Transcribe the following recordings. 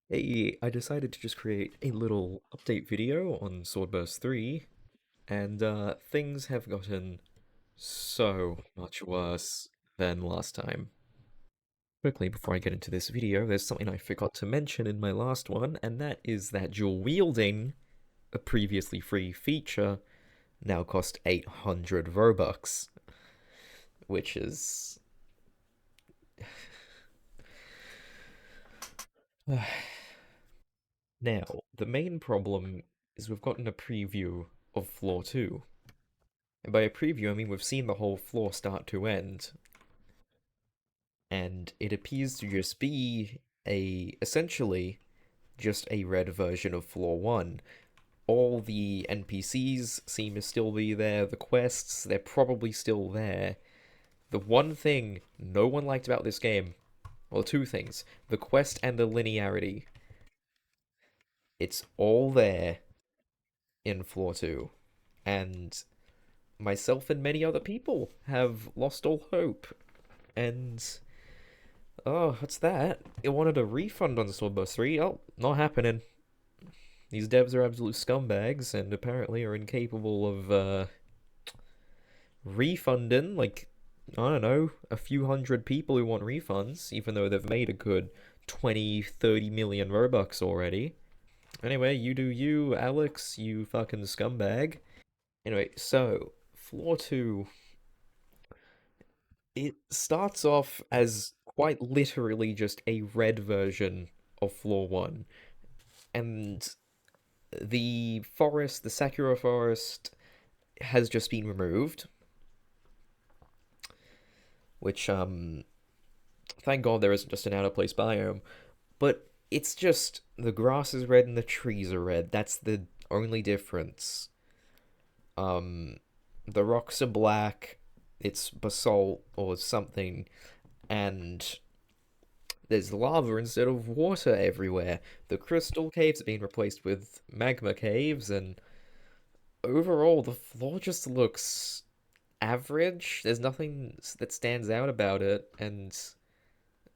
Hey, I decided to just create a little update video on Swordburst 3, and things have gotten so much worse than last time. Quickly, before I get into this video, there's something I forgot to mention in my last one, and that is that dual wielding, a previously free feature, now cost 800 Robux, which is... Now, the main problem is we've gotten a preview of Floor 2. And by a preview, I mean we've seen the whole floor start to end, and it appears to just be essentially just a red version of floor 1. All the NPCs seem to still be there, the quests, they're probably still there. The one thing no one liked about this game, well, two things, the quest and the linearity. It's all there in floor 2. And myself and many other people have lost all hope. And oh, what's that? It wanted a refund on Swordburst 3. Oh, not happening. These devs are absolute scumbags and apparently are incapable of refunding, like, I don't know, a few hundred people who want refunds, even though they've made a good 20, 30 million Robux already. Anyway, you do you, Alex, you fucking scumbag. Anyway, so, Floor 2, it starts off as quite literally just a red version of Floor 1. And the forest, the Sakura forest, has just been removed, which, thank God there isn't just an out of place biome. But it's just the grass is red and the trees are red. That's the only difference. Um, the rocks are black. It's basalt or something, and there's lava instead of water everywhere. The crystal caves have been replaced with magma caves, and overall, the floor just looks average. There's nothing that stands out about it, and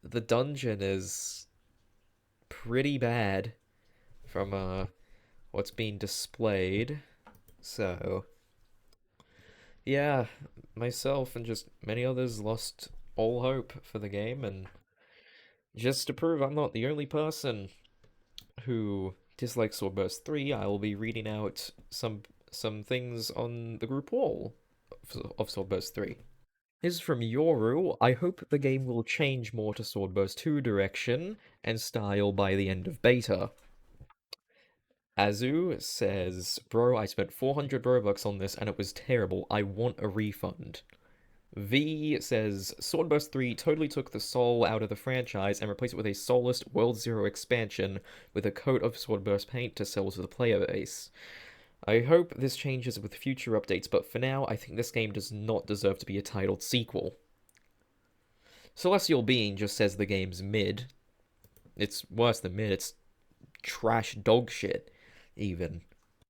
the dungeon is pretty bad from what's being displayed. So, yeah, myself and just many others lost all hope for the game, and just to prove I'm not the only person who dislikes Swordburst 3, I will be reading out some things on the group wall of Swordburst 3. This is from Yoru. I hope the game will change more to Swordburst 2 direction and style by the end of beta. Azu says, Bro, I spent 400 Robux on this and it was terrible. I want a refund. V says, Swordburst 3 totally took the soul out of the franchise and replaced it with a soulless World Zero expansion with a coat of Swordburst paint to sell to the player base. I hope this changes with future updates, but for now, I think this game does not deserve to be a titled sequel. Celestial Being just says the game's mid. It's worse than mid, it's trash dog shit, even.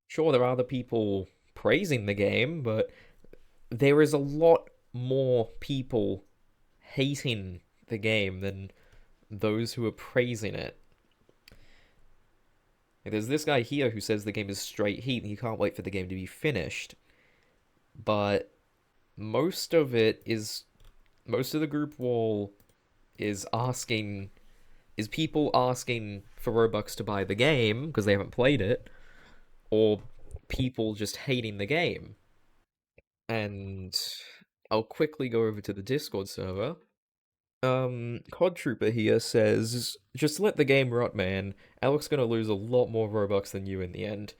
Sure, there are other people praising the game, but there is a lot more people hating the game than those who are praising it. There's this guy here who says the game is straight heat and he can't wait for the game to be finished. But most of it is most of the group wall is asking is people asking for Robux to buy the game because they haven't played it, or people just hating the game. And I'll quickly go over to the Discord server. Cod Trooper here says, just let the game rot, man. Alex gonna lose a lot more Robux than you in the end.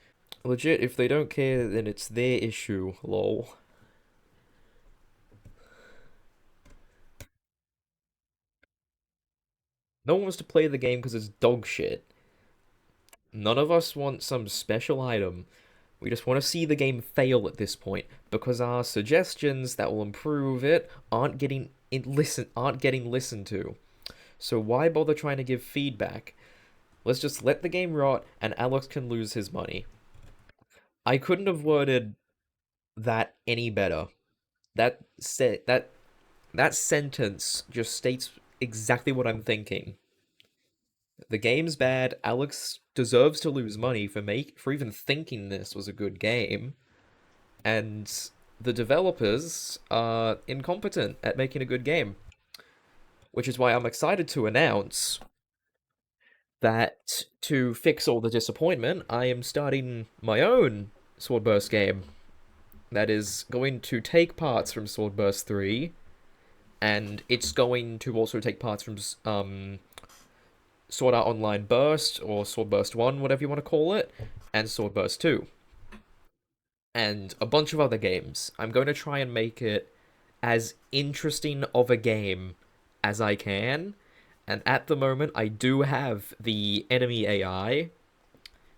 Legit, if they don't care, then it's their issue, lol. No one wants to play the game because it's dog shit. None of us want some special item. We just want to see the game fail at this point because our suggestions that will improve it aren't getting listened to. So why bother trying to give feedback? Let's just let the game rot and Alex can lose his money. I couldn't have worded that any better. That sentence just states exactly what I'm thinking. The game's bad. Alex deserves to lose money for even thinking this was a good game, and the developers are incompetent at making a good game, which is why I'm excited to announce that to fix all the disappointment, I am starting my own Swordburst game that is going to take parts from Swordburst 3, and it's going to also take parts from Sword Art Online Burst, or Swordburst 1, whatever you want to call it, and Swordburst 2, and a bunch of other games. I'm going to try and make it as interesting of a game as I can, and at the moment, I do have the enemy AI,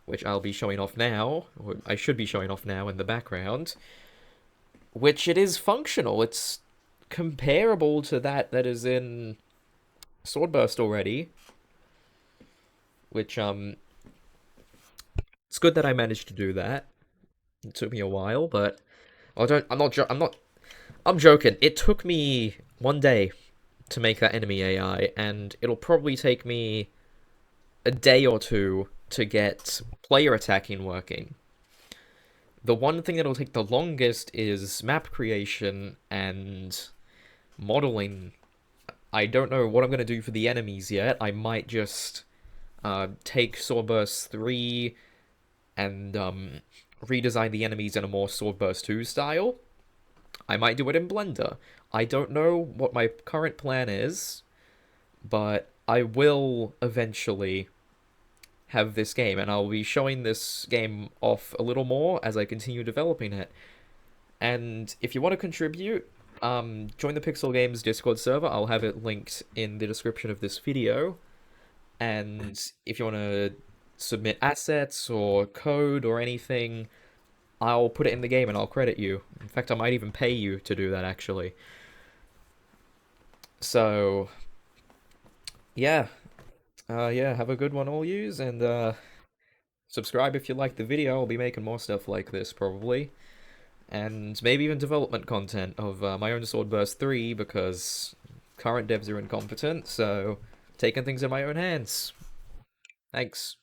which I'll be showing off now, or I should be showing off now in the background, which it is functional. It's comparable to that is in Swordburst already, which it's good that I managed to do that. It took me a while, but I'm joking. It took me 1 day to make that enemy AI, and it'll probably take me a day or two to get player attacking working. The one thing that'll take the longest is map creation and modeling. I don't know what I'm going to do for the enemies yet. I might just take Swordburst 3 and redesign the enemies in a more Swordburst 2 style. I might do it in Blender. I don't know what my current plan is, but I will eventually have this game, and I'll be showing this game off a little more as I continue developing it. And if you want to contribute, join the Pixel Games Discord server. I'll have it linked in the description of this video. And if you want to submit assets or code or anything, I'll put it in the game and I'll credit you. In fact, I might even pay you to do that, actually. So, yeah. Yeah, have a good one, all yous, and subscribe if you like the video. I'll be making more stuff like this, probably. And maybe even development content of my own Swordburst 3, because current devs are incompetent, so taking things in my own hands. Thanks.